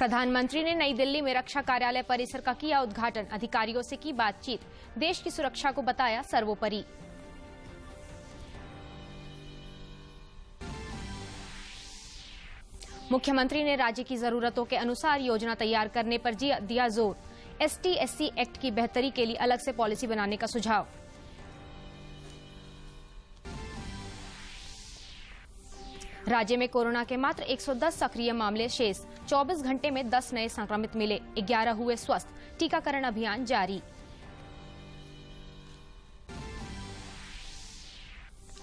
प्रधानमंत्री ने नई दिल्ली में रक्षा कार्यालय परिसर का किया उद्घाटन। अधिकारियों से की बातचीत। देश की सुरक्षा को बताया सर्वोपरि। मुख्यमंत्री ने राज्य की जरूरतों के अनुसार योजना तैयार करने पर दिया जोर। ST/SC एक्ट की बेहतरी के लिए अलग से पॉलिसी बनाने का सुझाव। राज्य में कोरोना के मात्र 110 सक्रिय मामले शेष। 24 घंटे में 10 नए संक्रमित मिले, 11 हुए स्वस्थ। टीकाकरण अभियान जारी।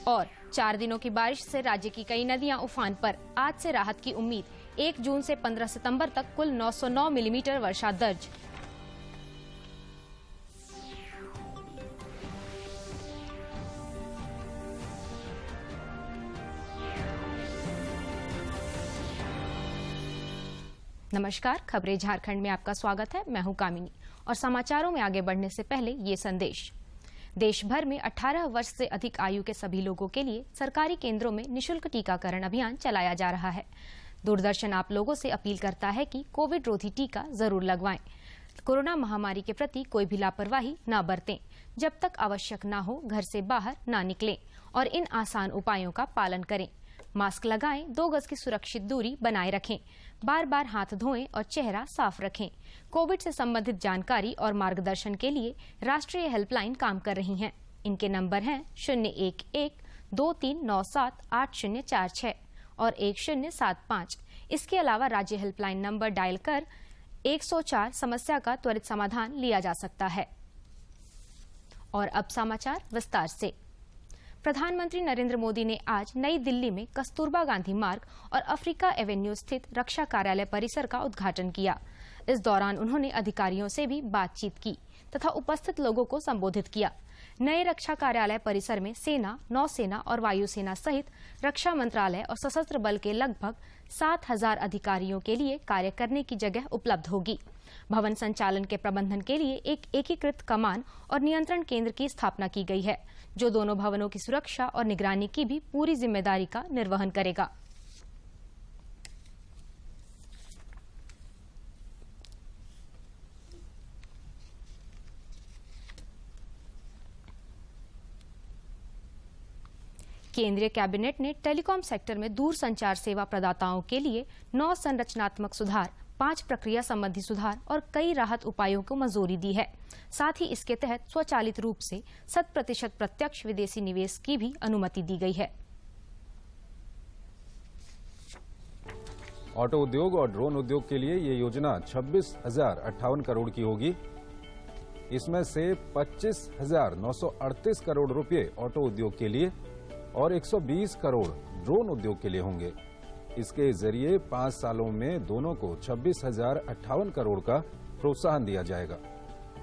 और 4 दिनों की बारिश से राज्य की कई नदियां उफान पर। आज से राहत की उम्मीद। 1 जून से 15 सितंबर तक कुल 909 मिलीमीटर वर्षा दर्ज। नमस्कार, खबरें झारखंड में आपका स्वागत है। मैं हूं कामिनी और समाचारों में आगे बढ़ने से पहले ये संदेश। देश भर में 18 वर्ष से अधिक आयु के सभी लोगों के लिए सरकारी केंद्रों में निशुल्क टीकाकरण अभियान चलाया जा रहा है। दूरदर्शन आप लोगों से अपील करता है कि कोविड रोधी टीका जरूर लगवाएं। कोरोना महामारी के प्रति कोई भी लापरवाही न बरतें। जब तक आवश्यक न हो घर से बाहर न निकलें और इन आसान उपायों का पालन करें। मास्क लगाएं, 2 गज की सुरक्षित दूरी बनाए रखें, बार बार हाथ धोएं और चेहरा साफ रखें। कोविड से संबंधित जानकारी और मार्गदर्शन के लिए राष्ट्रीय हेल्पलाइन काम कर रही हैं। इनके नंबर हैं 011-2397-8046 और 1075। इसके अलावा राज्य हेल्पलाइन नंबर डायल कर 104 समस्या का त्वरित समाधान लिया जा सकता है। और अब समाचार विस्तार से। प्रधानमंत्री नरेंद्र मोदी ने आज नई दिल्ली में कस्तूरबा गांधी मार्ग और अफ्रीका एवेन्यू स्थित रक्षा कार्यालय परिसर का उद्घाटन किया। इस दौरान उन्होंने अधिकारियों से भी बातचीत की तथा उपस्थित लोगों को संबोधित किया। नए रक्षा कार्यालय परिसर में सेना, नौसेना और वायुसेना सहित रक्षा मंत्रालय और सशस्त्र बल के लगभग 7000 अधिकारियों के लिए कार्य करने की जगह उपलब्ध होगी। भवन संचालन के प्रबंधन के लिए एक एकीकृत कमान और नियंत्रण केंद्र की स्थापना की गई है, जो दोनों भवनों की सुरक्षा और निगरानी की भी पूरी जिम्मेदारी का निर्वहन करेगा। केंद्रीय कैबिनेट ने टेलीकॉम सेक्टर में दूरसंचार सेवा प्रदाताओं के लिए 9 संरचनात्मक सुधार, 5 प्रक्रिया संबंधी सुधार और कई राहत उपायों को मंजूरी दी है। साथ ही इसके तहत स्वचालित रूप से 100% प्रत्यक्ष विदेशी निवेश की भी अनुमति दी गई है। ऑटो उद्योग और ड्रोन उद्योग के लिए ये योजना 26,058 करोड़ की होगी। इसमें से 25,938 करोड़ रुपए ऑटो उद्योग के लिए और 120 करोड़ ड्रोन उद्योग के लिए होंगे। इसके जरिए 5 सालों में दोनों को 26,058 करोड़ का प्रोत्साहन दिया जाएगा।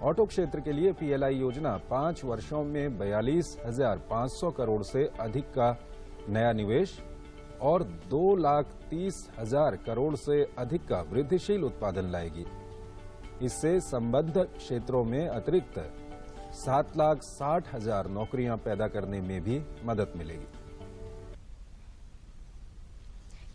ऑटो क्षेत्र के लिए PLI योजना 5 वर्षों में 42,500 करोड़ से अधिक का नया निवेश और 2,30,000 करोड़ से अधिक का वृद्धिशील उत्पादन लाएगी। इससे संबद्ध क्षेत्रों में अतिरिक्त 7,60,000 नौकरियां पैदा करने में भी मदद मिलेगी।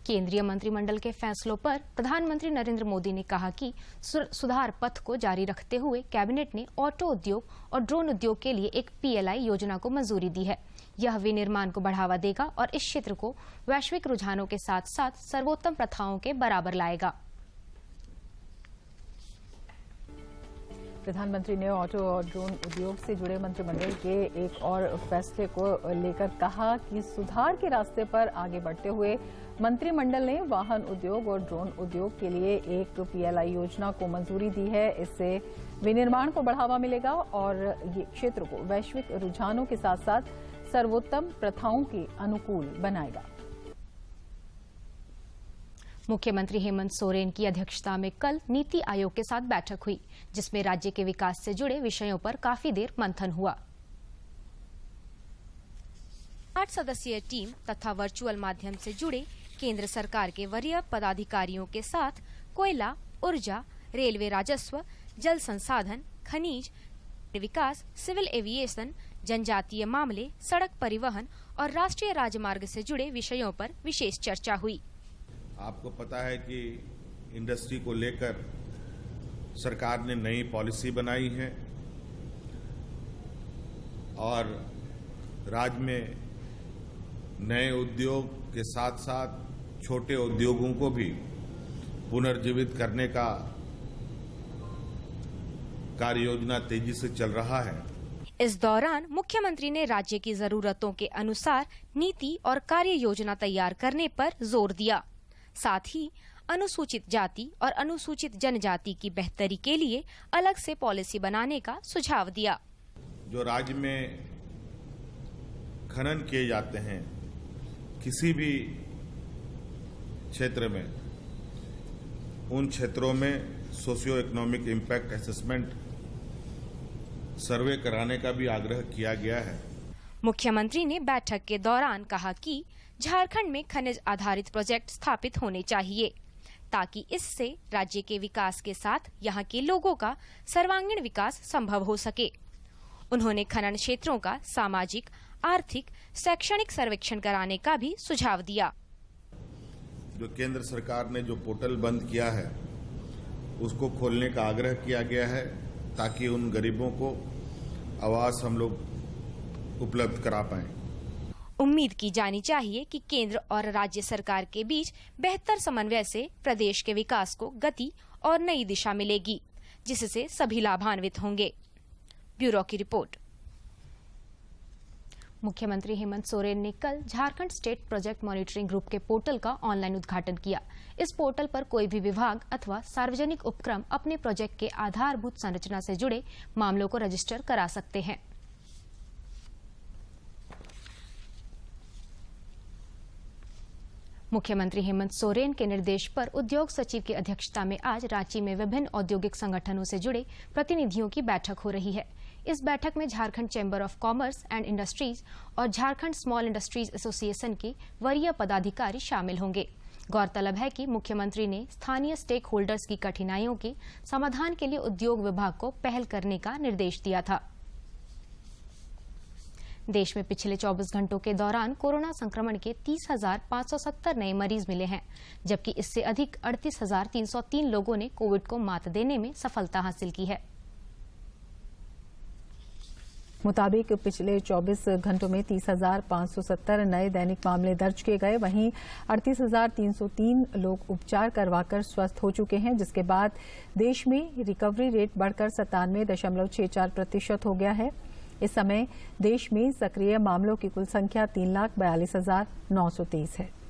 केंद्रीय मंत्रिमंडल के फैसलों पर प्रधानमंत्री नरेंद्र मोदी ने कहा कि सुधार पथ को जारी रखते हुए कैबिनेट ने ऑटो उद्योग और ड्रोन उद्योग के लिए एक PLI योजना को मंजूरी दी है। यह विनिर्माण को बढ़ावा देगा और इस क्षेत्र को वैश्विक रुझानों के साथ साथ सर्वोत्तम प्रथाओं के बराबर लाएगा। प्रधानमंत्री ने ऑटो और ड्रोन उद्योग से जुड़े मंत्रिमंडल के एक और फैसले को लेकर कहा कि सुधार के रास्ते पर आगे बढ़ते हुए मंत्रिमंडल ने वाहन उद्योग और ड्रोन उद्योग के लिए एक PLI योजना को मंजूरी दी है। इससे विनिर्माण को बढ़ावा मिलेगा और ये क्षेत्र को वैश्विक रुझानों के साथ साथ सर्वोत्तम प्रथाओं के अनुकूल बनाएगा। मुख्यमंत्री हेमंत सोरेन की अध्यक्षता में कल नीति आयोग के साथ बैठक हुई, जिसमें राज्य के विकास से जुड़े विषयों पर काफी देर मंथन हुआ। 8 सदस्यीय टीम तथा वर्चुअल माध्यम से जुड़े केंद्र सरकार के वरीय पदाधिकारियों के साथ कोयला, ऊर्जा, रेलवे राजस्व, जल संसाधन, खनिज विकास, सिविल एविएशन, जनजातीय मामले, सड़क परिवहन और राष्ट्रीय राजमार्ग से जुड़े विषयों पर विशेष चर्चा हुई। आपको पता है कि इंडस्ट्री को लेकर सरकार ने नई पॉलिसी बनाई है और राज्य में नए उद्योग के साथ साथ छोटे उद्योगों को भी पुनर्जीवित करने का कार्य योजना तेजी से चल रहा है। इस दौरान मुख्यमंत्री ने राज्य की जरूरतों के अनुसार नीति और कार्य योजना तैयार करने पर जोर दिया। साथ ही अनुसूचित जाति और अनुसूचित जनजाति की बेहतरी के लिए अलग से पॉलिसी बनाने का सुझाव दिया। जो राज्य में खनन किए जाते हैं किसी भी क्षेत्र में, उन क्षेत्रों में सोशियो इकोनॉमिक इम्पैक्ट असेसमेंट सर्वे कराने का भी आग्रह किया गया है। मुख्यमंत्री ने बैठक के दौरान कहा कि झारखंड में खनिज आधारित प्रोजेक्ट स्थापित होने चाहिए ताकि इससे राज्य के विकास के साथ यहाँ के लोगों का सर्वांगीण विकास संभव हो सके। उन्होंने खनन क्षेत्रों का सामाजिक, आर्थिक, शैक्षणिक सर्वेक्षण कराने का भी सुझाव दिया। जो केंद्र सरकार ने जो पोर्टल बंद किया है उसको खोलने का आग्रह किया गया है ताकि उन गरीबों को आवास हम लोग उपलब्ध करा पाएं। उम्मीद की जानी चाहिए कि केंद्र और राज्य सरकार के बीच बेहतर समन्वय से प्रदेश के विकास को गति और नई दिशा मिलेगी, जिससे सभी लाभान्वित होंगे। ब्यूरो की रिपोर्ट। मुख्यमंत्री हेमंत सोरेन ने कल Jharkhand state project monitoring group के पोर्टल का ऑनलाइन उद्घाटन किया। इस पोर्टल पर कोई भी विभाग अथवा सार्वजनिक उपक्रम अपने प्रोजेक्ट के आधारभूत संरचना से जुड़े मामलों को रजिस्टर करा सकते हैं। मुख्यमंत्री हेमंत सोरेन के निर्देश पर उद्योग सचिव की अध्यक्षता में आज रांची में विभिन्न औद्योगिक संगठनों से जुड़े प्रतिनिधियों की बैठक हो रही है। इस बैठक में Jharkhand chamber of commerce and industries और झारखंड स्मॉल इंडस्ट्रीज एसोसिएशन के वरीय पदाधिकारी शामिल होंगे। गौरतलब है कि मुख्यमंत्री ने स्थानीय स्टेक होल्डर्स की कठिनाइयों के समाधान के लिए उद्योग विभाग को पहल करने का निर्देश दिया था। देश में पिछले 24 घंटों के दौरान कोरोना संक्रमण के 30,570 नए मरीज मिले हैं, जबकि इससे अधिक 38,303 लोगों ने कोविड को मात देने में सफलता हासिल की है। मुताबिक पिछले 24 घंटों में 30,570 नए दैनिक मामले दर्ज किए गए। वहीं 38,303 लोग उपचार करवाकर स्वस्थ हो चुके हैं, जिसके बाद देश में रिकवरी रेट बढ़कर 97.64% हो गया है। इस समय देश में सक्रिय मामलों की कुल संख्या 3,42,923 है।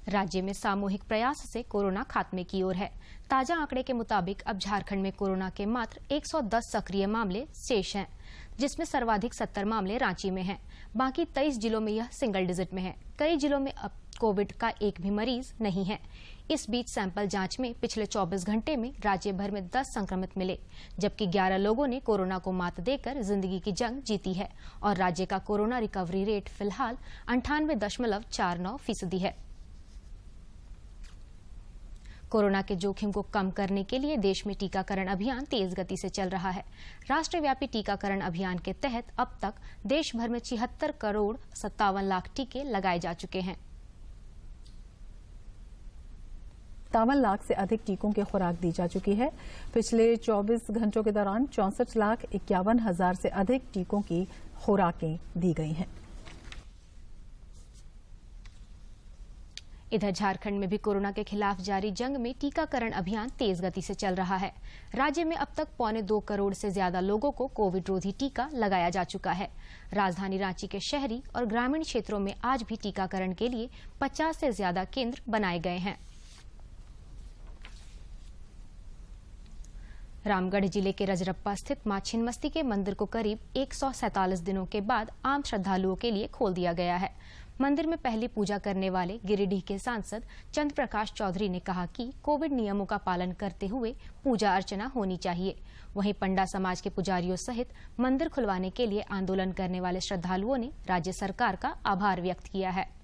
राज्य में सामूहिक प्रयास से कोरोना खात्मे की ओर है। ताजा आंकड़े के मुताबिक अब झारखंड में कोरोना के मात्र 110 सक्रिय मामले शेष हैं, जिसमें सर्वाधिक 70 मामले रांची में हैं। बाकी 23 जिलों में यह सिंगल डिजिट में है। कई जिलों में अब कोविड का एक भी मरीज नहीं है। इस बीच सैंपल जांच में पिछले 24 घंटे में राज्य भर में 10 संक्रमित मिले, जबकि 11 लोगों ने कोरोना को मात देकर जिंदगी की जंग जीती है और राज्य का कोरोना रिकवरी रेट फिलहाल 98.49% है। कोरोना के जोखिम को कम करने के लिए देश में टीकाकरण अभियान तेज गति से चल रहा है। राष्ट्रव्यापी टीकाकरण अभियान के तहत अब तक देश भर में 76 करोड़ 57 लाख टीके लगाए जा चुके हैं। 57 लाख से अधिक टीकों की खुराक दी जा चुकी है। पिछले 24 घंटों के दौरान 64,51,000 से अधिक टीकों की खुराकें दी गई हैं। इधर झारखंड में भी कोरोना के खिलाफ जारी जंग में टीकाकरण अभियान तेज गति से चल रहा है। राज्य में अब तक 1.25 करोड़ से ज्यादा लोगों को कोविड रोधी टीका लगाया जा चुका है। राजधानी रांची के शहरी और ग्रामीण क्षेत्रों में आज भी टीकाकरण के लिए 50 से ज्यादा केंद्र बनाए गए हैं। रामगढ़ जिले के रजरप्पा स्थित मां छिन्नमस्ती के मंदिर को करीब 147 दिनों के बाद आम श्रद्धालुओं के लिए खोल दिया गया है। मंदिर में पहली पूजा करने वाले गिरिडीह के सांसद चंद्र प्रकाश चौधरी ने कहा कि कोविड नियमों का पालन करते हुए पूजा अर्चना होनी चाहिए। वहीं पंडा समाज के पुजारियों सहित मंदिर खुलवाने के लिए आंदोलन करने वाले श्रद्धालुओं ने राज्य सरकार का आभार व्यक्त किया है।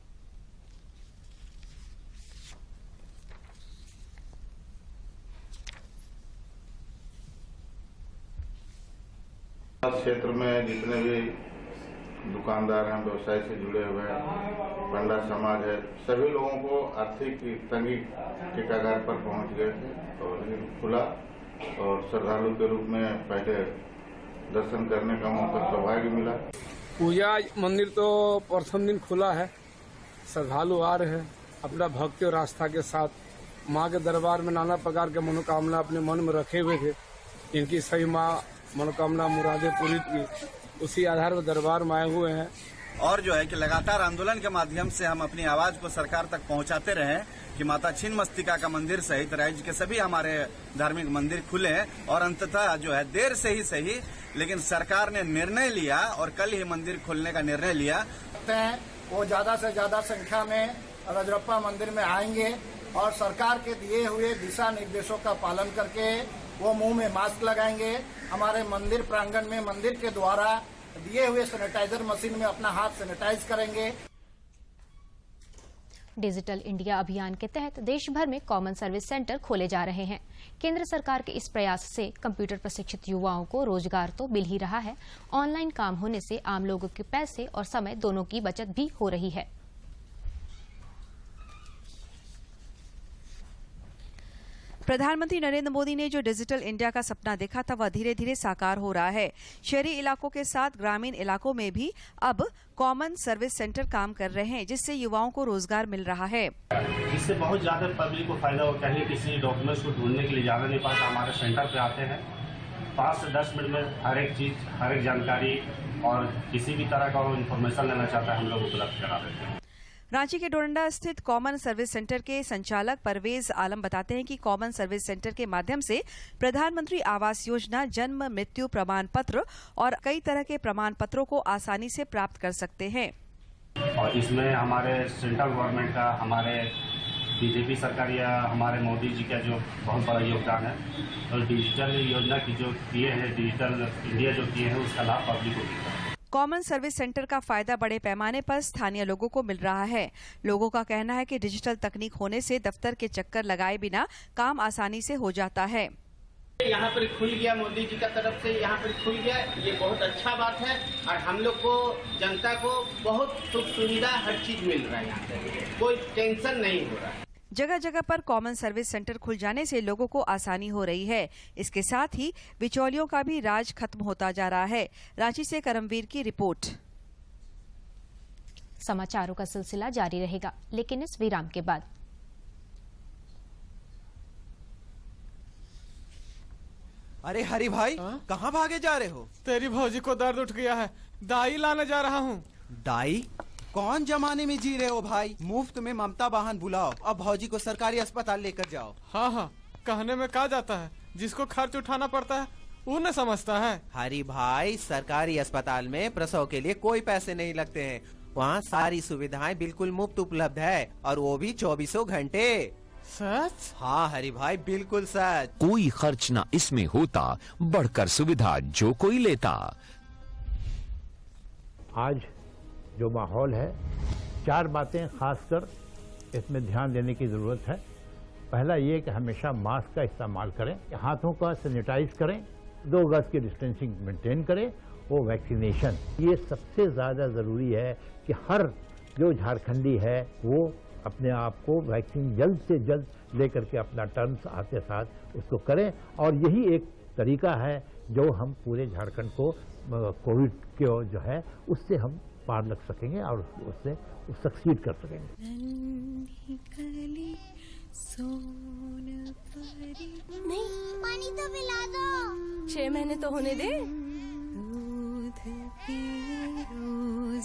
क्षेत्र में जितने भी दुकानदार हैं, व्यवसाय से जुड़े हुए हैं, पंडा समाज है, सभी लोगों को आर्थिक तंगी के कगार पर पहुंच गए थे और खुला और श्रद्धालु के रूप में पहले दर्शन करने का मौका सौभाग्य मिला। पूजा मंदिर तो प्रथम दिन खुला है, श्रद्धालु आ रहे हैं अपना भक्ति और आस्था के साथ। माँ के दरबार में नाना प्रकार के मनोकामना अपने मन में रखे हुए थे, इनकी सही माँ मनोकामना मुरादें पूरी की, उसी आधार पर दरबार में आए हुए हैं। और जो है कि लगातार आंदोलन के माध्यम से हम अपनी आवाज को सरकार तक पहुंचाते रहे कि माता छिन्नमस्तिका का मंदिर सहित राज्य के सभी हमारे धार्मिक मंदिर खुले हैं और अंततः जो है देर से ही सही लेकिन सरकार ने निर्णय लिया और कल ही मंदिर खोलने का निर्णय लिया। वो ज्यादा से ज्यादा संख्या में रजरप्पा मंदिर में आएंगे और सरकार के दिए हुए दिशा निर्देशों का पालन करके वो मुंह में मास्क लगाएंगे। हमारे मंदिर प्रांगण में मंदिर के द्वारा दिए हुए सैनिटाइजर मशीन में अपना हाथ सैनिटाइज करेंगे। डिजिटल इंडिया अभियान के तहत देश भर में कॉमन सर्विस सेंटर खोले जा रहे हैं। केंद्र सरकार के इस प्रयास से कंप्यूटर प्रशिक्षित युवाओं को रोजगार तो मिल ही रहा है, ऑनलाइन काम होने से आम लोगों के पैसे और समय दोनों की बचत भी हो रही है। प्रधानमंत्री नरेंद्र मोदी ने जो डिजिटल इंडिया का सपना देखा था वह धीरे धीरे साकार हो रहा है। शहरी इलाकों के साथ ग्रामीण इलाकों में भी अब कॉमन सर्विस सेंटर काम कर रहे हैं, जिससे युवाओं को रोजगार मिल रहा है। इससे बहुत ज्यादा पब्लिक को फायदा होता है। किसी डॉक्यूमेंट्स को ढूंढने के लिए जाना नहीं पड़ता, हमारे सेंटर पे आते हैं 5 से 10 मिनट में हर एक चीज, हर एक जानकारी और किसी भी तरह का वो इन्फॉर्मेशन लेना चाहता है हम लोग उपलब्ध करा देते हैं। रांची के डोरंडा स्थित कॉमन सर्विस सेंटर के संचालक परवेज आलम बताते हैं कि कॉमन सर्विस सेंटर के माध्यम से प्रधानमंत्री आवास योजना, जन्म मृत्यु प्रमाण पत्र और कई तरह के प्रमाण पत्रों को आसानी से प्राप्त कर सकते हैं। और इसमें हमारे सेंट्रल गवर्नमेंट का, हमारे बीजेपी सरकार या हमारे मोदी जी का जो बहुत बड़ा योगदान है और डिजिटल योजना की जो किए हैं, डिजिटल इंडिया जो किए हैं, उसका लाभ पब्लिक को मिलता है। कॉमन सर्विस सेंटर का फायदा बड़े पैमाने पर स्थानीय लोगों को मिल रहा है। लोगों का कहना है कि डिजिटल तकनीक होने से दफ्तर के चक्कर लगाए बिना काम आसानी से हो जाता है। यहाँ पर खुल गया, मोदी जी का तरफ से यहाँ पर खुल गया, ये बहुत अच्छा बात है और हम लोग को, जनता को बहुत सुख सुविधा, हर चीज मिल रहा है। यहाँ पे कोई टेंशन नहीं हो रहा है। जगह जगह पर कॉमन सर्विस सेंटर खुल जाने से लोगों को आसानी हो रही है। इसके साथ ही बिचौलियों का भी राज खत्म होता जा रहा है। रांची से करमवीर की रिपोर्ट। समाचारों का सिलसिला जारी रहेगा, लेकिन इस विराम के बाद। अरे हरी भाई, कहाँ भागे जा रहे हो? तेरी भौजी को दर्द उठ गया है, दाई लाने जा रहा हूँ। दाई? कौन जमाने में जी रहे हो भाई? मुफ्त में ममता वाहन बुलाओ और भौजी को सरकारी अस्पताल लेकर जाओ। हाँ, कहने में कहा जाता है, जिसको खर्च उठाना पड़ता है वो न समझता है। हरी भाई, सरकारी अस्पताल में प्रसव के लिए कोई पैसे नहीं लगते हैं। वहाँ सारी सुविधाएं बिल्कुल मुफ्त उपलब्ध है और वो भी 24 घंटे। सच? हाँ हरी भाई, बिल्कुल सच। कोई खर्च ना इसमें होता, बढ़कर सुविधा जो कोई लेता। आज जो माहौल है, 4 बातें खासकर इसमें ध्यान देने की ज़रूरत है। पहला ये कि हमेशा मास्क का इस्तेमाल करें, हाथों का सैनिटाइज करें, 2 गज की डिस्टेंसिंग मेंटेन करें, वो वैक्सीनेशन, ये सबसे ज़्यादा ज़रूरी है कि हर जो झारखंडी है वो अपने आप को वैक्सीन जल्द से जल्द लेकर के अपना टर्म्स आते साथ उसको करें। और यही एक तरीका है जो हम पूरे झारखंड को कोविड के जो है उससे हम पार लग सकेंगे और उससे सक्सीड कर सकेंगे। नहीं, पानी तो पिला दो। 6 महीने तो होने दे।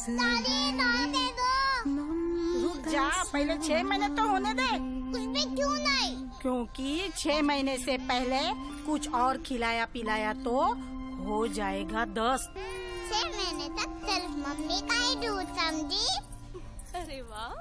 दादी, ना दे दो। रुक जा, पहले 6 महीने तो होने दे। उसमें क्यों नहीं? क्योंकि 6 महीने से पहले कुछ और खिलाया पिलाया तो हो जाएगा 10। 6 महीने तक सिर्फ मम्मी का ही दूध, समझी? अरे वाह।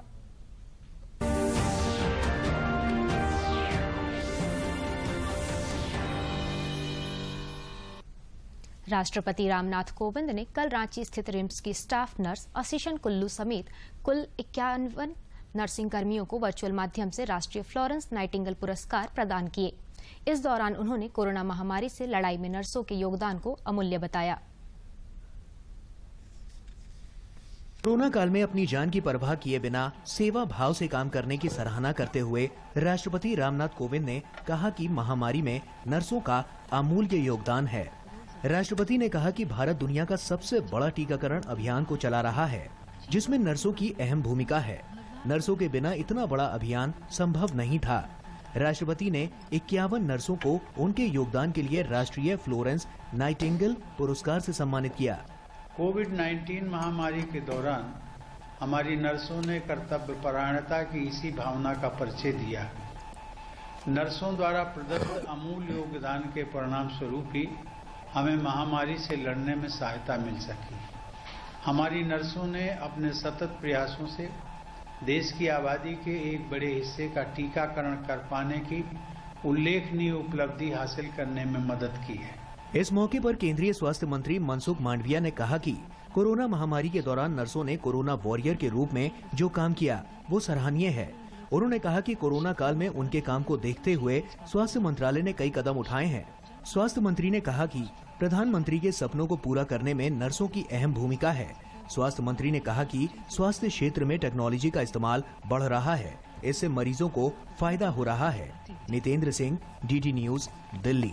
राष्ट्रपति रामनाथ कोविंद ने कल रांची स्थित रिम्स की स्टाफ नर्स असीशन कुल्लू समेत कुल 51 नर्सिंग कर्मियों को वर्चुअल माध्यम से राष्ट्रीय फ्लोरेंस नाइटिंगेल पुरस्कार प्रदान किए। इस दौरान उन्होंने कोरोना महामारी से लड़ाई में नर्सों के योगदान को अमूल्य बताया। कोरोना काल में अपनी जान की परवाह किए बिना सेवा भाव से काम करने की सराहना करते हुए राष्ट्रपति रामनाथ कोविंद ने कहा कि महामारी में नर्सों का अमूल्य योगदान है। राष्ट्रपति ने कहा कि भारत दुनिया का सबसे बड़ा टीकाकरण अभियान को चला रहा है, जिसमें नर्सों की अहम भूमिका है। नर्सों के बिना इतना बड़ा अभियान संभव नहीं था। राष्ट्रपति ने 51 नर्सों को उनके योगदान के लिए राष्ट्रीय फ्लोरेंस नाइटिंगेल पुरस्कार से सम्मानित किया। कोविड-19 महामारी के दौरान हमारी नर्सों ने कर्तव्यपरायणता की इसी भावना का परिचय दिया। नर्सों द्वारा प्रदत्त अमूल्य योगदान के परिणाम स्वरूप ही हमें महामारी से लड़ने में सहायता मिल सकी। हमारी नर्सों ने अपने सतत प्रयासों से देश की आबादी के एक बड़े हिस्से का टीकाकरण कर पाने की उल्लेखनीय उपलब्धि हासिल करने में मदद की है। इस मौके पर केंद्रीय स्वास्थ्य मंत्री मनसुख मांडविया ने कहा कि कोरोना महामारी के दौरान नर्सों ने कोरोना वॉरियर के रूप में जो काम किया वो सराहनीय है। उन्होंने कहा कि कोरोना काल में उनके काम को देखते हुए स्वास्थ्य मंत्रालय ने कई कदम उठाए हैं। स्वास्थ्य मंत्री ने कहा कि प्रधानमंत्री के सपनों को पूरा करने में नर्सों की अहम भूमिका है। स्वास्थ्य मंत्री ने कहा कि स्वास्थ्य क्षेत्र में टेक्नोलॉजी का इस्तेमाल बढ़ रहा है, इससे मरीजों को फायदा हो रहा है। Nitendra Singh, DD news, Delhi.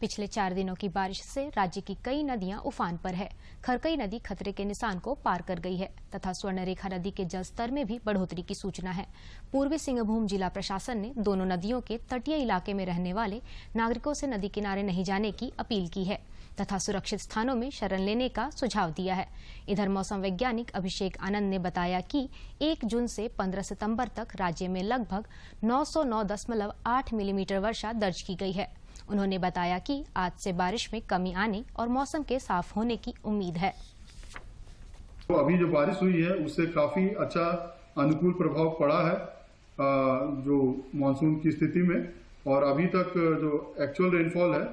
पिछले 4 दिनों की बारिश से राज्य की कई नदियां उफान पर है। खरकई नदी खतरे के निशान को पार कर गई है तथा स्वर्णरेखा नदी के जलस्तर में भी बढ़ोतरी की सूचना है। पूर्वी सिंहभूम जिला प्रशासन ने दोनों नदियों के तटीय इलाके में रहने वाले नागरिकों से नदी किनारे नहीं जाने की अपील की है तथा सुरक्षित स्थानों में शरण लेने का सुझाव दिया है। इधर मौसम वैज्ञानिक अभिषेक आनंद ने बताया कि 1 जून से 15 सितंबर तक राज्य में लगभग 909.8 मिलीमीटर वर्षा दर्ज की गई है। उन्होंने बताया कि आज से बारिश में कमी आने और मौसम के साफ होने की उम्मीद है। तो अभी जो बारिश हुई है उससे काफी अच्छा अनुकूल प्रभाव पड़ा है जो मानसून की स्थिति में, और अभी तक जो एक्चुअल रेनफॉल है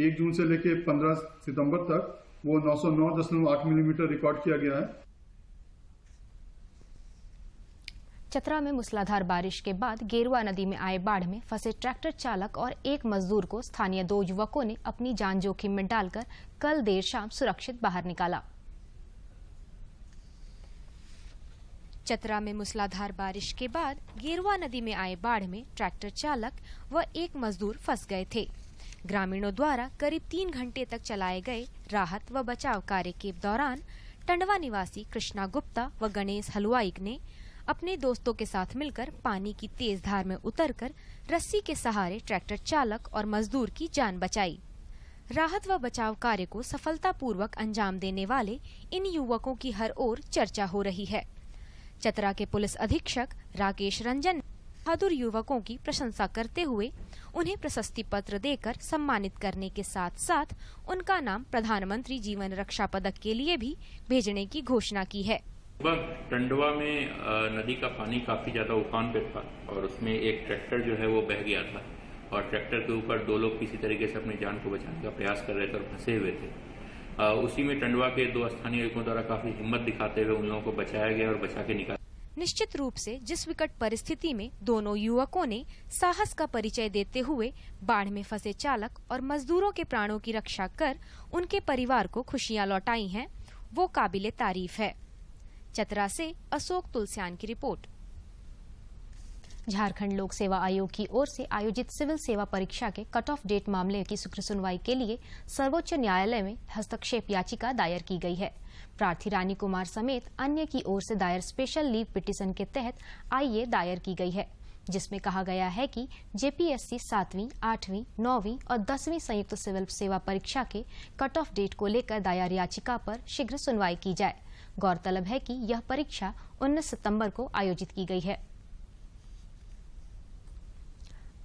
1 जून से लेके 15 सितंबर तक वो 909.8 मिलीमीटर रिकॉर्ड किया गया है। चतरा में मूसलाधार बारिश के बाद गेरुआ नदी में आए बाढ़ में फंसे ट्रैक्टर चालक और एक मजदूर को स्थानीय 2 युवकों ने अपनी जान जोखिम में डालकर कल देर शाम सुरक्षित बाहर निकाला। चतरा में मूसलाधार बारिश के बाद गेरुआ नदी में आए बाढ़ में ट्रैक्टर चालक व एक मजदूर फंस गए थे। ग्रामीणों द्वारा करीब 3 घंटे तक चलाए गए राहत व बचाव कार्य के दौरान टंडवा निवासी कृष्णा गुप्ता व गणेश हलवाई ने अपने दोस्तों के साथ मिलकर पानी की तेज धार में उतरकर रस्सी के सहारे ट्रैक्टर चालक और मजदूर की जान बचाई। राहत व बचाव कार्य को सफलतापूर्वक अंजाम देने वाले इन युवकों की हर ओर चर्चा हो रही है। चतरा के पुलिस अधीक्षक राकेश रंजन ने बहादुर युवकों की प्रशंसा करते हुए उन्हें प्रशस्ति पत्र देकर सम्मानित करने के साथ साथ उनका नाम प्रधानमंत्री जीवन रक्षा पदक के लिए भी भेजने की घोषणा की है। टंडवा में नदी का पानी काफी ज्यादा उफान पे था और उसमें एक ट्रैक्टर जो है वो बह गया था और ट्रैक्टर के ऊपर 2 लोग किसी तरीके से अपनी जान को बचाने का प्रयास कर रहे थे और फंसे हुए थे। उसी में टंडवा के 2 स्थानीय युवकों द्वारा काफी हिम्मत दिखाते हुए उन लोगों को बचाया गया और बचा के निकाला। निश्चित रूप से जिस विकट परिस्थिति में दोनों युवकों ने साहस का परिचय देते हुए बाढ़ में फंसे चालक और मजदूरों के प्राणों की रक्षा कर उनके परिवार को खुशियां लौटाई हैं, वो काबिले तारीफ है। चतरा से अशोक तुलसियान की रिपोर्ट। झारखंड लोक सेवा आयोग की ओर से आयोजित सिविल सेवा परीक्षा के कट ऑफ डेट मामले की शीघ्र सुनवाई के लिए सर्वोच्च न्यायालय में हस्तक्षेप याचिका दायर की गई है। प्रार्थी रानी कुमार समेत अन्य की ओर से दायर स्पेशल लीव पिटीशन के तहत आईए दायर की गई है, जिसमें कहा गया है कि जेपीएससी 7वीं, 8वीं, 9वीं और 10वीं संयुक्त सिविल सेवा परीक्षा के कट ऑफ डेट को लेकर दायर याचिका पर शीघ्र सुनवाई की जाए। गौरतलब है कि यह परीक्षा 19 सितंबर को आयोजित की गई है।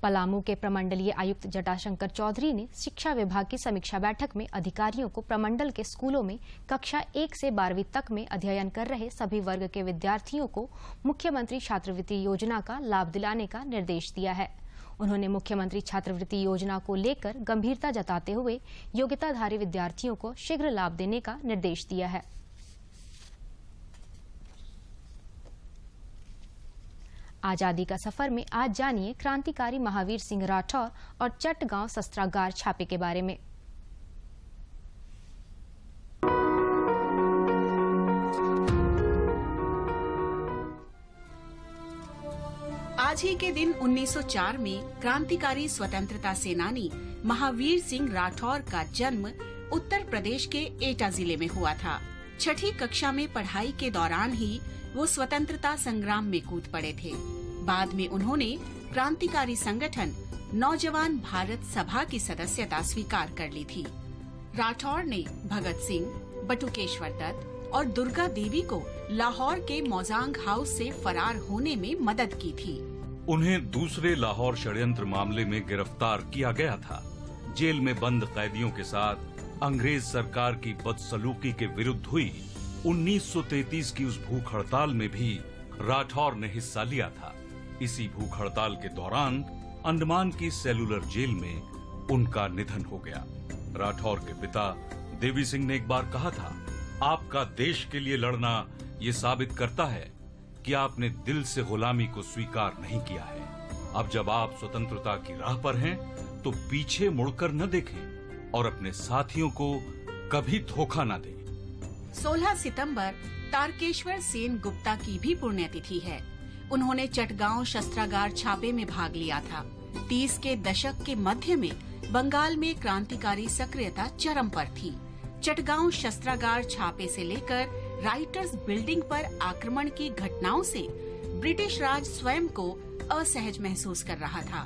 पलामू के प्रमंडलीय आयुक्त जटाशंकर चौधरी ने शिक्षा विभाग की समीक्षा बैठक में अधिकारियों को प्रमंडल के स्कूलों में कक्षा 1 से 12वीं तक में अध्ययन कर रहे सभी वर्ग के विद्यार्थियों को मुख्यमंत्री छात्रवृत्ति योजना का लाभ दिलाने का निर्देश दिया है। उन्होंने मुख्यमंत्री छात्रवृत्ति योजना को लेकर गंभीरता जताते हुए योग्यताधारी विद्यार्थियों को शीघ्र लाभ देने का निर्देश दिया है। आजादी का सफर में आज जानिए क्रांतिकारी महावीर सिंह राठौर और चटगांव शस्त्रागार छापे के बारे में। आज ही के दिन 1904 में क्रांतिकारी स्वतंत्रता सेनानी महावीर सिंह राठौर का जन्म उत्तर प्रदेश के एटा जिले में हुआ था। छठी कक्षा में पढ़ाई के दौरान ही वो स्वतंत्रता संग्राम में कूद पड़े थे। बाद में उन्होंने क्रांतिकारी संगठन नौजवान भारत सभा की सदस्यता स्वीकार कर ली थी। राठौर ने भगत सिंह, बटुकेश्वर दत्त और दुर्गा देवी को लाहौर के मौजांग हाउस से फरार होने में मदद की थी। उन्हें दूसरे लाहौर षड्यंत्र मामले में गिरफ्तार किया गया था। जेल में बंद कैदियों के साथ अंग्रेज सरकार की बदसलूकी के विरुद्ध हुई 1933 की उस भूख हड़ताल में भी राठौर ने हिस्सा लिया था। इसी भूख हड़ताल के दौरान अंडमान की सेलुलर जेल में उनका निधन हो गया। राठौर के पिता देवी सिंह ने एक बार कहा था, आपका देश के लिए लड़ना ये साबित करता है कि आपने दिल से गुलामी को स्वीकार नहीं किया है। अब जब आप स्वतंत्रता की राह पर हैं, तो पीछे मुड़कर न देखें और अपने साथियों को कभी धोखा न दें। 16 सितंबर तारकेश्वर सेन गुप्ता की भी पुण्यतिथि है। उन्होंने चटगांव शस्त्रागार छापे में भाग लिया था। 30 के दशक के मध्य में बंगाल में क्रांतिकारी सक्रियता चरम पर थी। चटगांव शस्त्रागार छापे से लेकर राइटर्स बिल्डिंग पर आक्रमण की घटनाओं से ब्रिटिश राज स्वयं को असहज महसूस कर रहा था।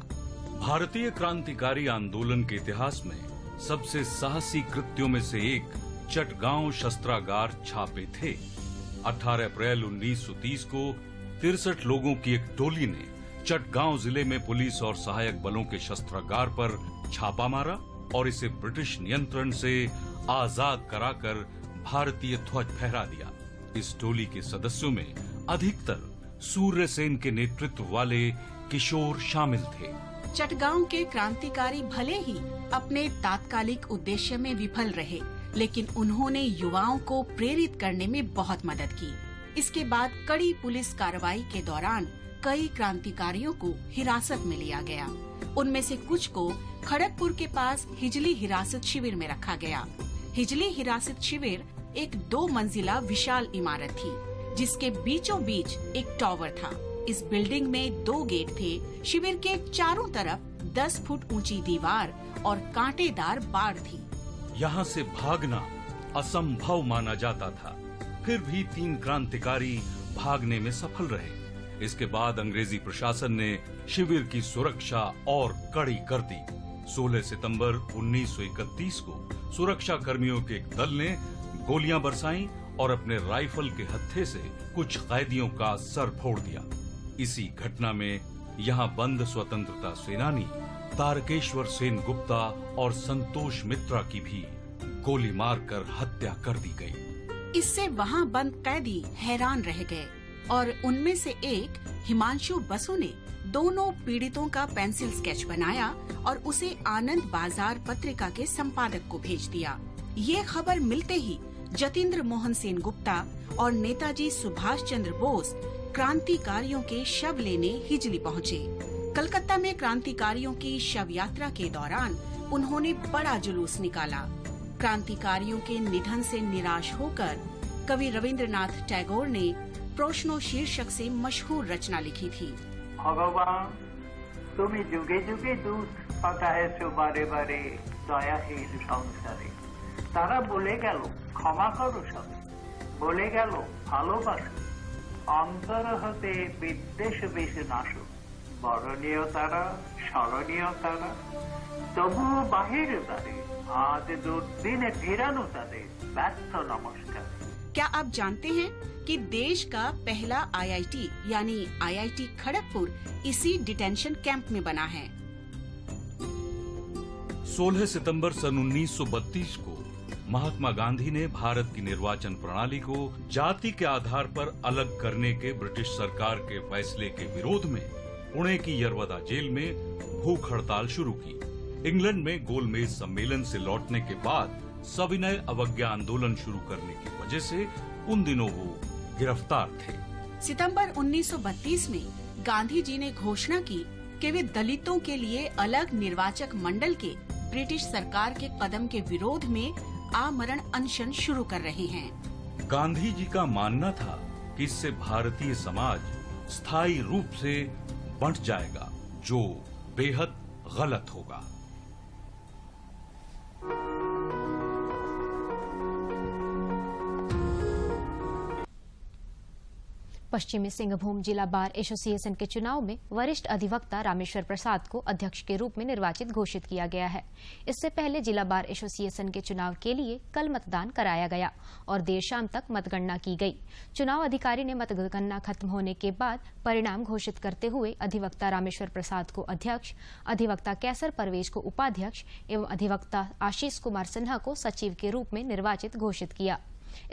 भारतीय क्रांतिकारी आंदोलन के इतिहास में सबसे साहसी कृत्यों में से एक चटगांव शस्त्रागार छापे थे। 18 अप्रैल 1930 को 63 लोगों की एक टोली ने चटगांव जिले में पुलिस और सहायक बलों के शस्त्रागार पर छापा मारा और इसे ब्रिटिश नियंत्रण से आजाद कराकर भारतीय ध्वज फहरा दिया। इस टोली के सदस्यों में अधिकतर सूर्य सेन के नेतृत्व वाले किशोर शामिल थे। चटगांव के क्रांतिकारी भले ही अपने तात्कालिक उद्देश्य में विफल रहे, लेकिन उन्होंने युवाओं को प्रेरित करने में बहुत मदद की। इसके बाद कड़ी पुलिस कार्रवाई के दौरान कई क्रांतिकारियों को हिरासत में लिया गया। उनमें से कुछ को खड़गपुर के पास हिजली हिरासत शिविर में रखा गया। हिजली हिरासत शिविर एक 2 मंजिला विशाल इमारत थी, जिसके बीचों बीच एक टावर था। इस बिल्डिंग में 2 गेट थे। शिविर के चारों तरफ 10 फुट ऊंची दीवार और कांटेदार बाड़ थी। यहाँ से भागना असंभव माना जाता था, फिर भी 3 क्रांतिकारी भागने में सफल रहे। इसके बाद अंग्रेजी प्रशासन ने शिविर की सुरक्षा और कड़ी कर दी। 16 सितंबर 1931 को सुरक्षा कर्मियों के एक दल ने गोलियां बरसाईं और अपने राइफल के हत्थे से कुछ कैदियों का सर फोड़ दिया। इसी घटना में यहाँ बंद स्वतंत्रता सेनानी तारकेश्वर सेन गुप्ता और संतोष मित्रा की भी गोली मारकर हत्या कर दी गई। इससे वहाँ बंद कैदी हैरान रह गए और उनमें से एक हिमांशु बसु ने दोनों पीड़ितों का पेंसिल स्केच बनाया और उसे आनंद बाजार पत्रिका के संपादक को भेज दिया। ये खबर मिलते ही जतीन्द्र मोहन सेन गुप्ता और नेताजी सुभाष चंद्र बोस क्रांतिकारियों के शव लेने हिजली पहुँचे। कलकत्ता में क्रांतिकारियों की शव यात्रा के दौरान उन्होंने बड़ा जुलूस निकाला। क्रांतिकारियों के निधन से निराश होकर कवि रविंद्रनाथ टैगोर ने प्रश्नो शीर्षक से मशहूर रचना लिखी थी। भगवान तुम्हें जुगे जुगे दूत पाठाएছো बारे बारे दयाहीन संसारे। तारा बोले गेल क्षमा करो सबे, बोले गेल भालोबासो, अंतर हते विद्वेष बेश नाशो, बरणीय तारा स्मरणीय तारा, तबुओ बाहिर तारे आज दुर्दिने फिरानो तारे व्यर्थ नमस्कार। क्या आप जानते हैं कि देश का पहला आईआईटी यानी आईआईटी खड़गपुर इसी डिटेंशन कैंप में बना है। 16 सितंबर सन 1932 को महात्मा गांधी ने भारत की निर्वाचन प्रणाली को जाति के आधार पर अलग करने के ब्रिटिश सरकार के फैसले के विरोध में पुणे की यरवदा जेल में भूख हड़ताल शुरू की। इंग्लैंड में गोलमेज सम्मेलन से लौटने के बाद सविनय अवज्ञा आंदोलन शुरू करने की वजह से उन दिनों वो गिरफ्तार थे। सितंबर 1932 में गांधी जी ने घोषणा की कि वे दलितों के लिए अलग निर्वाचक मंडल के ब्रिटिश सरकार के कदम के विरोध में आमरण अनशन शुरू कर रहे हैं। गांधी जी का मानना था कि इससे भारतीय समाज स्थायी रूप से बंट जाएगा, जो बेहद गलत होगा। पश्चिमी सिंहभूम जिला बार एसोसिएशन के चुनाव में वरिष्ठ अधिवक्ता रामेश्वर प्रसाद को अध्यक्ष के रूप में निर्वाचित घोषित किया गया है। इससे पहले जिला बार एसोसिएशन के चुनाव के लिए कल मतदान कराया गया और देर शाम तक मतगणना की गई। चुनाव अधिकारी ने मतगणना खत्म होने के बाद परिणाम घोषित करते हुए अधिवक्ता रामेश्वर प्रसाद को अध्यक्ष, अधिवक्ता कैसर परवेज को उपाध्यक्ष एवं अधिवक्ता आशीष कुमार सिन्हा को सचिव के रूप में निर्वाचित घोषित किया।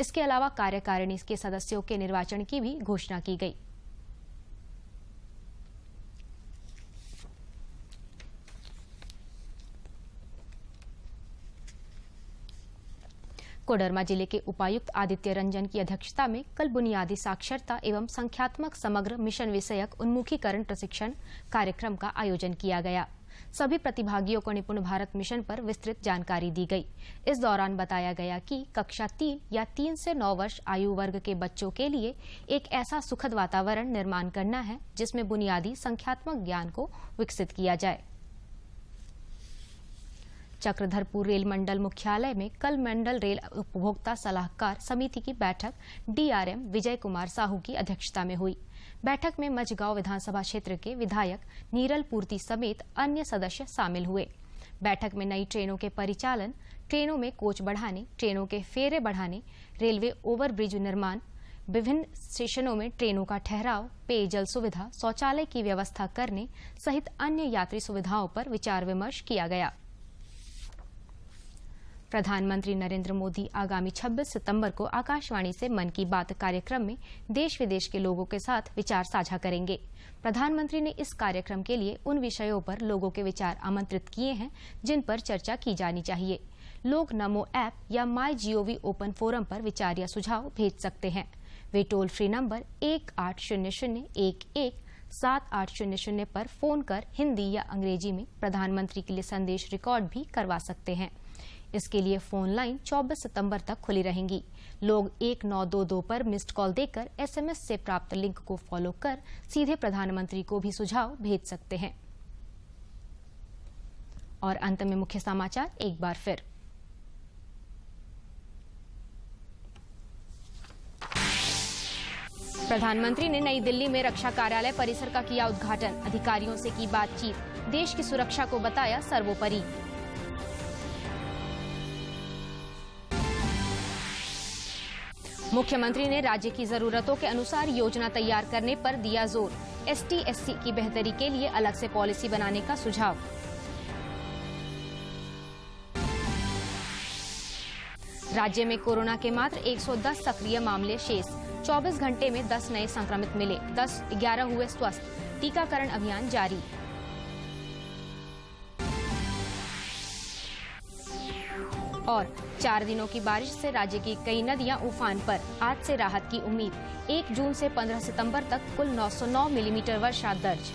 इसके अलावा कार्यकारिणी के सदस्यों के निर्वाचन की भी घोषणा की गई। कोडरमा जिले के उपायुक्त आदित्य रंजन की अध्यक्षता में कल बुनियादी साक्षरता एवं संख्यात्मक समग्र मिशन विषयक उन्मुखीकरण प्रशिक्षण कार्यक्रम का आयोजन किया गया। सभी प्रतिभागियों को निपुण भारत मिशन पर विस्तृत जानकारी दी गई। इस दौरान बताया गया कि कक्षा 3 या 3 से 9 वर्ष आयु वर्ग के बच्चों के लिए एक ऐसा सुखद वातावरण निर्माण करना है जिसमें बुनियादी संख्यात्मक ज्ञान को विकसित किया जाए। चक्रधरपुर रेल मंडल मुख्यालय में कल मंडल रेल उपभोक्ता सलाहकार समिति की बैठक डीआरएम विजय कुमार साहू की अध्यक्षता में हुई। बैठक में मझगांव विधानसभा क्षेत्र के विधायक नीरल पूर्ति समेत अन्य सदस्य शामिल हुए। बैठक में नई ट्रेनों के परिचालन, ट्रेनों में कोच बढ़ाने, ट्रेनों के फेरे बढ़ाने, रेलवे ओवरब्रिज निर्माण, विभिन्न स्टेशनों में ट्रेनों का ठहराव, पेयजल सुविधा, शौचालय की व्यवस्था करने सहित अन्य यात्री सुविधाओं पर विचार विमर्श किया गया। प्रधानमंत्री नरेंद्र मोदी आगामी 26 सितंबर को आकाशवाणी से मन की बात कार्यक्रम में देश विदेश के लोगों के साथ विचार साझा करेंगे। प्रधानमंत्री ने इस कार्यक्रम के लिए उन विषयों पर लोगों के विचार आमंत्रित किए हैं जिन पर चर्चा की जानी चाहिए। लोग नमो ऐप या माई जीओवी ओपन फोरम पर विचार या सुझाव भेज सकते हैं। वे टोल फ्री नंबर 1800-11-7800 पर फोन कर हिंदी या अंग्रेजी में प्रधानमंत्री के लिए संदेश रिकॉर्ड भी करवा सकते हैं। इसके लिए फोन लाइन 24 सितंबर तक खुली रहेंगी। लोग 1922 पर मिस्ड कॉल देकर एसएमएस से प्राप्त लिंक को फॉलो कर सीधे प्रधानमंत्री को भी सुझाव भेज सकते हैं। और अंत में मुख्य समाचार एक बार फिर। प्रधानमंत्री ने नई दिल्ली में रक्षा कार्यालय परिसर का किया उद्घाटन। अधिकारियों से की बातचीत, देश की सुरक्षा को बताया सर्वोपरि। मुख्यमंत्री ने राज्य की जरूरतों के अनुसार योजना तैयार करने पर दिया जोर। एसटी/एससी की बेहतरी के लिए अलग से पॉलिसी बनाने का सुझाव। राज्य में कोरोना के मात्र 110 सक्रिय मामले शेष। 24 घंटे में 10 नए संक्रमित मिले, 11 हुए स्वस्थ। टीकाकरण अभियान जारी। और 4 दिनों की बारिश से राज्य की कई नदियां उफान पर। आज से राहत की उम्मीद। 1 जून से 15 सितंबर तक कुल 909 मिलीमीटर वर्षा दर्ज।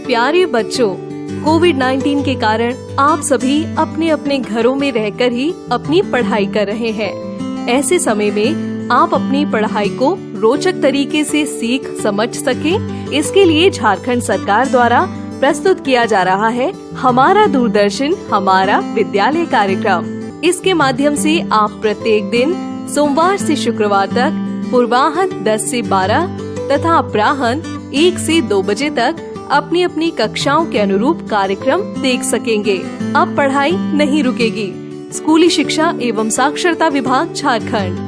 प्यारे बच्चों, कोविड-19 के कारण आप सभी अपने अपने घरों में रहकर ही अपनी पढ़ाई कर रहे हैं। ऐसे समय में आप अपनी पढ़ाई को रोचक तरीके से सीख समझ सकें, इसके लिए झारखंड सरकार द्वारा प्रस्तुत किया जा रहा है हमारा दूरदर्शन हमारा विद्यालय कार्यक्रम। इसके माध्यम से आप प्रत्येक दिन सोमवार से शुक्रवार तक पूर्वाह्न 10 से 12 तथा अपराह्न 1 से 2 बजे तक अपनी अपनी कक्षाओं के अनुरूप कार्यक्रम देख सकेंगे। अब पढ़ाई नहीं रुकेगी। स्कूली शिक्षा एवं साक्षरता विभाग झारखंड।